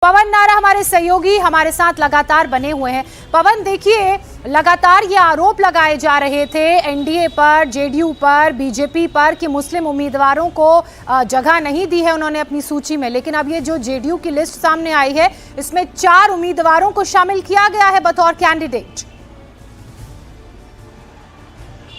पवन नारा हमारे सहयोगी हमारे साथ लगातार बने हुए हैं। पवन, देखिए, लगातार ये आरोप लगाए जा रहे थे एनडीए पर, जेडीयू पर, बीजेपी पर कि मुस्लिम उम्मीदवारों को जगह नहीं दी है उन्होंने अपनी सूची में। लेकिन अब ये जो जेडीयू की लिस्ट सामने आई है, इसमें 4 उम्मीदवारों को शामिल किया गया है बतौर कैंडिडेट।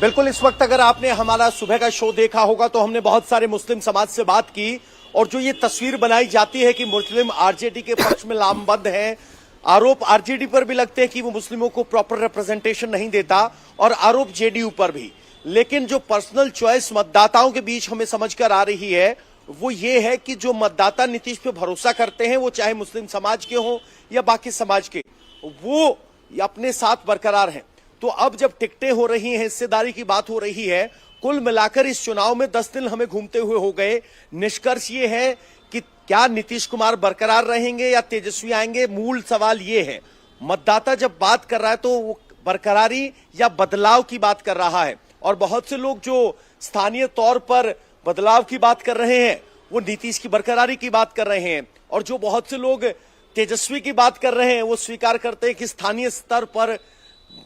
बिल्कुल, इस वक्त अगर आपने हमारा सुबह का शो देखा होगा तो हमने बहुत सारे मुस्लिम समाज से बात की, और जो ये तस्वीर बनाई जाती है कि मुस्लिम आरजेडी के पक्ष में लामबंद हैं, आरोप आरजेडी पर भी लगते हैं कि वो मुस्लिमों को प्रॉपर रिप्रेजेंटेशन नहीं देता, और आरोप जेडीयू पर भी। लेकिन जो पर्सनल चॉइस मतदाताओं के बीच हमें समझकर आ रही है वो ये है कि जो मतदाता नीतीश पे भरोसा करते हैं, वो चाहे मुस्लिम समाज के हों या बाकी समाज के, वो अपने साथ बरकरार हैं। तो अब जब टिकटें हो रही हैं, हिस्सेदारी की बात हो रही है, कुल मिलाकर इस चुनाव में 10 दिन हमें घूमते हुए हो गए। निष्कर्ष ये है कि क्या नीतीश कुमार बरकरार रहेंगे या तेजस्वी आएंगे, मूल सवाल ये है। मतदाता जब बात कर रहा है तो वो बरकरारी या बदलाव की बात कर रहा है, और बहुत से लोग जो स्थानीय तौर पर बदलाव की बात कर रहे हैं वो नीतीश की बरकरारी की बात कर रहे हैं, और जो बहुत से लोग तेजस्वी की बात कर रहे हैं वो स्वीकार करते हैं कि स्थानीय स्तर पर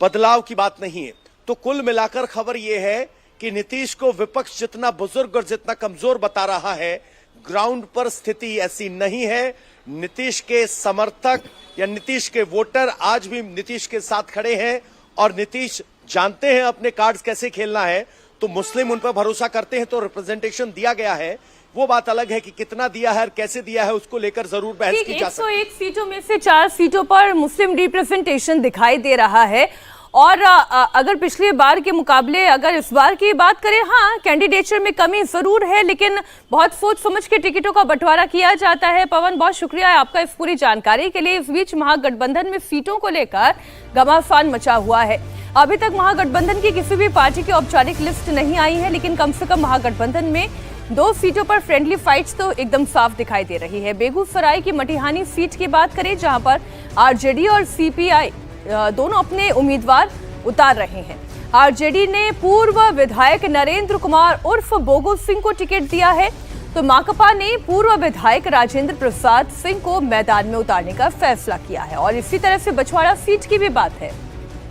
बदलाव की बात नहीं है। तो कुल मिलाकर खबर यह है कि नीतीश को विपक्ष जितना बुजुर्ग और जितना कमजोर बता रहा है, ग्राउंड पर स्थिति ऐसी नहीं है। नीतीश के समर्थक या नीतीश के वोटर आज भी नीतीश के साथ खड़े हैं, और नीतीश जानते हैं अपने कार्ड्स कैसे खेलना है। तो मुस्लिम उन पर भरोसा करते हैं, तो रिप्रेजेंटेशन दिया गया है। वो बात अलग है कि कितना दिया है और कैसे दिया है, उसको लेकर जरूर बहस की जा सकती है। 101 सीटों में से 4 सीटों पर मुस्लिम रिप्रेजेंटेशन दिखाई दे रहा है, और अगर पिछले बार के मुकाबले अगर इस बार की बात करें, हाँ, कैंडिडेचर में कमी जरूर है, लेकिन बहुत सोच समझ के टिकटों का बंटवारा किया जाता है। पवन, बहुत शुक्रिया है आपका इस पूरी जानकारी के लिए। इस बीच महागठबंधन में सीटों को लेकर घमासान मचा हुआ है। अभी तक महागठबंधन की किसी भी पार्टी की औपचारिक लिस्ट नहीं आई है, लेकिन कम से कम महागठबंधन में 2 सीटों पर फ्रेंडली फाइट्स तो एकदम साफ दिखाई दे रही है। बेगूसराय की मटिहानी सीट की बात करें, जहां पर आरजेडी और सीपीआई दोनों अपने उम्मीदवार उतार रहे हैं। आरजेडी ने पूर्व विधायक नरेंद्र कुमार उर्फ बोगो सिंह को टिकट दिया है, तो माकपा ने पूर्व विधायक राजेंद्र प्रसाद सिंह को मैदान में उतारने का फैसला किया है। और इसी तरह से बछवाड़ा सीट की भी बात है।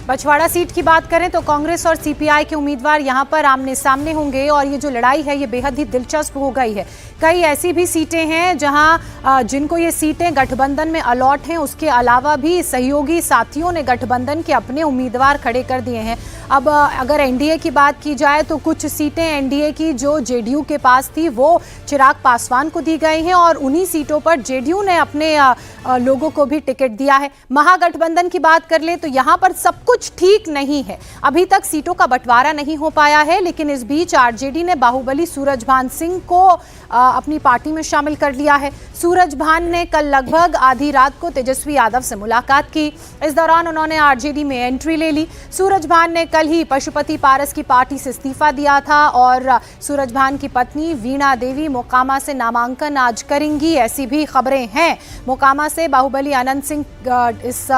बछवाड़ा सीट की बात करें तो कांग्रेस और सीपीआई के उम्मीदवार यहां पर आमने सामने होंगे, और ये जो लड़ाई है ये बेहद ही दिलचस्प हो गई है। कई ऐसी भी सीटें हैं जहां जिनको ये सीटें गठबंधन में अलॉट हैं, उसके अलावा भी सहयोगी साथियों ने गठबंधन के अपने उम्मीदवार खड़े कर दिए हैं। अब अगर एनडीए की बात की जाए तो कुछ सीटें एनडीए की जो जेडीयू के पास थी वो चिराग पासवान को दी गई हैं, और उन्हीं सीटों पर जेडीयू ने अपने लोगों को भी टिकट दिया है। महागठबंधन की बात कर ले तो यहाँ पर सब कुछ ठीक नहीं है। अभी तक सीटों का बंटवारा नहीं हो पाया है, लेकिन इस बीच आरजेडी ने बाहुबली सूरजभान सिंह को अपनी पार्टी में शामिल कर लिया है। सूरजभान ने कल लगभग आधी रात को तेजस्वी यादव से मुलाकात की। इस दौरान उन्होंने आरजेडी में एंट्री ले ली। सूरजभान ने कल ही पशुपति पारस की पार्टी से इस्तीफा दिया था, और सूरजभान की पत्नी वीणा देवी मोकामा से नामांकन आज करेंगी, ऐसी भी खबरें हैं। मोकामा से बाहुबली अनंत सिंह इस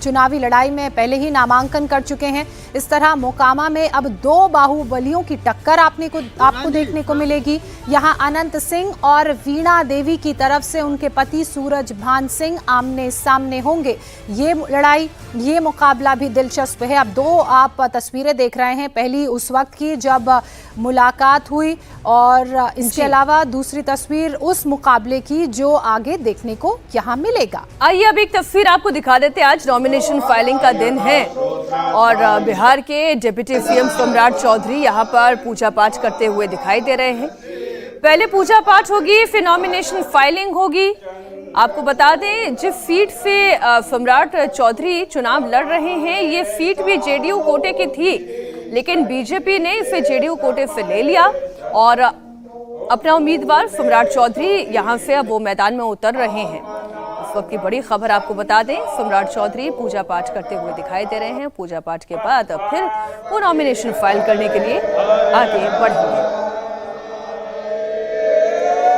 चुनावी लड़ाई में पहले ही नामांकन कर चुके हैं। इस तरह मोकामा में अब 2 बाहुबलियों की टक्कर आपको देखने को मिलेगी। यहां अनंत सिंह और वीणा देवी की तरफ से उनके पति सूरजभान सिंह आमने सामने होंगे। ये लड़ाई, ये मुकाबला भी दिलचस्प है। अब 2 आप तस्वीरें देख रहे हैं, पहली उस वक्त की जब मुलाकात हुई, और इसके अलावा दूसरी तस्वीर उस मुकाबले की जो आगे देखने को यहाँ मिलेगा। आइए अब एक तस्वीर आपको दिखा देते हैं। आज नॉमिनेशन फाइलिंग का दिन है, और बिहार के डिप्टी सीएम सम्राट चौधरी यहाँ पर पूजा पाठ करते हुए दिखाई दे रहे हैं। पहले पूजा पाठ होगी, फिर नॉमिनेशन फाइलिंग होगी। आपको बता दें, जिस सीट से सम्राट चौधरी चुनाव लड़ रहे हैं, ये सीट भी जेडीयू कोटे की थी, लेकिन बीजेपी ने इसे जेडीयू कोटे से ले लिया, और अपना उम्मीदवार सम्राट चौधरी यहां से अब वो मैदान में उतर रहे हैं। इस वक्त की बड़ी खबर आपको बता दें, सम्राट चौधरी पूजा पाठ करते हुए दिखाई दे रहे हैं। पूजा पाठ के बाद अब फिर वो नॉमिनेशन फाइल करने के लिए आगे बढ़ेंगे।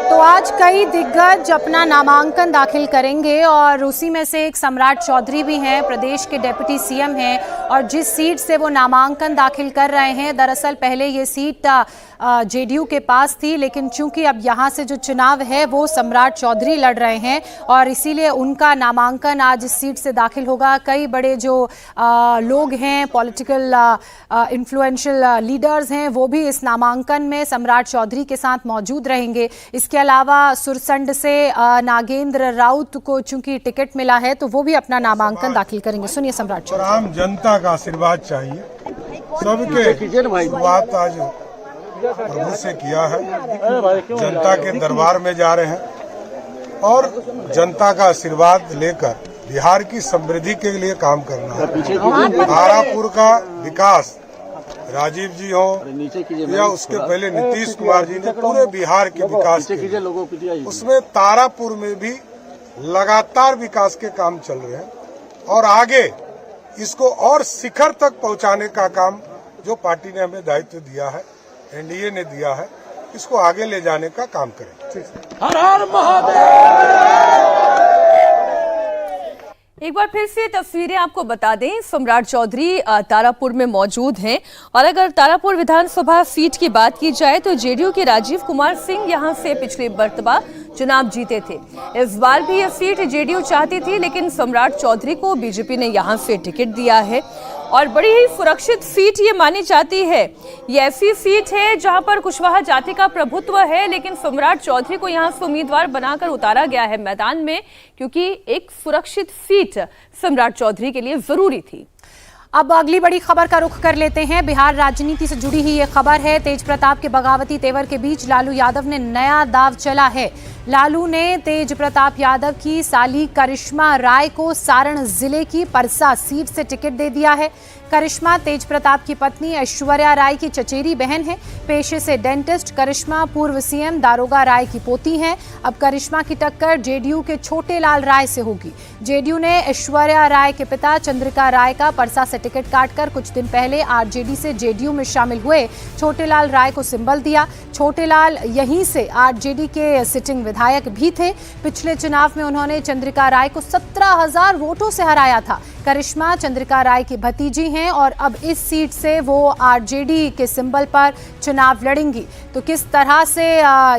तो आज कई दिग्गज अपना नामांकन दाखिल करेंगे, और उसी में से एक सम्राट चौधरी भी हैं, प्रदेश के डिप्टी सीएम हैं, और जिस सीट से वो नामांकन दाखिल कर रहे हैं, दरअसल पहले ये सीट जेडीयू के पास थी, लेकिन चूंकि अब यहाँ से जो चुनाव है वो सम्राट चौधरी लड़ रहे हैं और इसीलिए उनका नामांकन आज इस सीट से दाखिल होगा। कई बड़े जो लोग हैं, पॉलिटिकल इन्फ्लुएंशियल लीडर्स हैं, वो भी इस नामांकन में सम्राट चौधरी के साथ मौजूद रहेंगे। इसके अलावा सुरसंड से नागेंद्र राउत को चूंकि टिकट मिला है तो वो भी अपना नामांकन दाखिल करेंगे। सुनिए सम्राट चौधरी। आम जनता का आशीर्वाद चाहिए, सबके शुरुआत आज प्रभु से किया है। जनता के दरबार में जा रहे हैं और जनता का आशीर्वाद लेकर बिहार की समृद्धि के लिए काम करना है। तारापुर का विकास राजीव जी हो या उसके पहले नीतीश कुमार जी ने पूरे बिहार के विकास के, उसमें तारापुर में भी लगातार विकास के काम चल रहे हैं और आगे इसको और शिखर तक पहुंचाने का काम जो पार्टी ने हमें दायित्व दिया है, एनडीए ने दिया है, इसको आगे ले जाने का काम करें। हर हर महादेव। एक बार फिर से तस्वीरें आपको बता दें, सम्राट चौधरी तारापुर में मौजूद हैं और अगर तारापुर विधानसभा सीट की बात की जाए तो जेडीयू के राजीव कुमार सिंह यहां से पिछले मर्तबा चुनाव जीते थे। इस बार भी यह सीट जेडीयू चाहती थी, लेकिन सम्राट चौधरी को बीजेपी ने यहां से टिकट दिया है और बड़ी ही सुरक्षित सीट ये मानी जाती है। ये ऐसी सीट है जहां पर कुशवाहा जाति का प्रभुत्व है, लेकिन सम्राट चौधरी को यहां से उम्मीदवार बनाकर उतारा गया है मैदान में, क्योंकि एक सुरक्षित सीट सम्राट चौधरी के लिए जरूरी थी। अब अगली बड़ी खबर का रुख कर लेते हैं। बिहार राजनीति से जुड़ी ही ये खबर है। तेज प्रताप के बगावती तेवर के बीच लालू यादव ने नया दाव चला है। लालू ने तेज प्रताप यादव की साली करिश्मा राय को सारण जिले की परसा सीट से टिकट दे दिया है। करिश्मा तेज प्रताप की पत्नी ऐश्वर्या राय की चचेरी बहन है। पेशे से डेंटिस्ट करिश्मा पूर्व सीएम दारोगा राय की पोती हैं। अब करिश्मा की टक्कर जेडीयू के छोटे लाल राय से होगी। जेडीयू ने ऐश्वर्या राय के पिता चंद्रिका राय का परसा से टिकट काटकर कुछ दिन पहले आरजेडी से जेडीयू में शामिल हुए छोटे लाल राय को सिंबल दिया। छोटे लाल यहीं से आरजेडी के सिटिंग विधायक भी थे। पिछले चुनाव में उन्होंने चंद्रिका राय को 17,000 वोटों से हराया था। करिश्मा चंद्रिका राय की भतीजी हैं और अब इस सीट से वो आरजेडी के सिंबल पर चुनाव लड़ेंगी। तो किस तरह से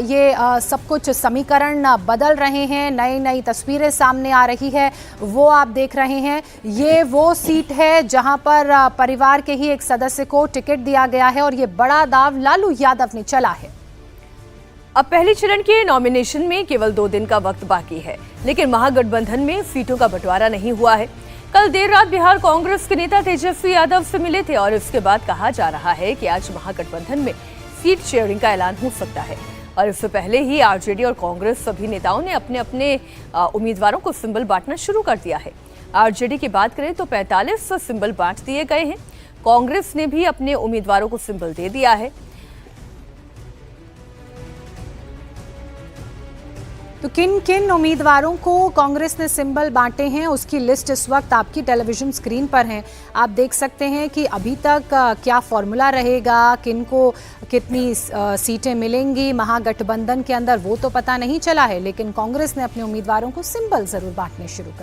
ये सब कुछ समीकरण बदल रहे हैं, नई नई तस्वीरें सामने आ रही है, वो आप देख रहे हैं। ये वो सीट है जहां पर परिवार के ही एक सदस्य को टिकट दिया गया है और ये बड़ा दाव लालू यादव ने चला है। अब पहले चरण के नॉमिनेशन में केवल 2 दिन का वक्त बाकी है, लेकिन महागठबंधन में सीटों का बंटवारा नहीं हुआ है। कल देर रात बिहार कांग्रेस के नेता तेजस्वी यादव से मिले थे और इसके बाद कहा जा रहा है कि आज महागठबंधन में सीट शेयरिंग का ऐलान हो सकता है। और इससे पहले ही आरजेडी और कांग्रेस सभी नेताओं ने अपने अपने उम्मीदवारों को सिंबल बांटना शुरू कर दिया है। आरजेडी की बात करें तो 45 सिंबल बांट दिए गए हैं। कांग्रेस ने भी अपने उम्मीदवारों को सिंबल दे दिया है। तो किन किन उम्मीदवारों को कांग्रेस ने सिंबल बांटे हैं उसकी लिस्ट इस वक्त आपकी टेलीविजन स्क्रीन पर है। आप देख सकते हैं कि अभी तक क्या फॉर्मूला रहेगा, किन को कितनी सीटें मिलेंगी महागठबंधन के अंदर, वो तो पता नहीं चला है, लेकिन कांग्रेस ने अपने उम्मीदवारों को सिंबल जरूर बांटने शुरू कर दिए।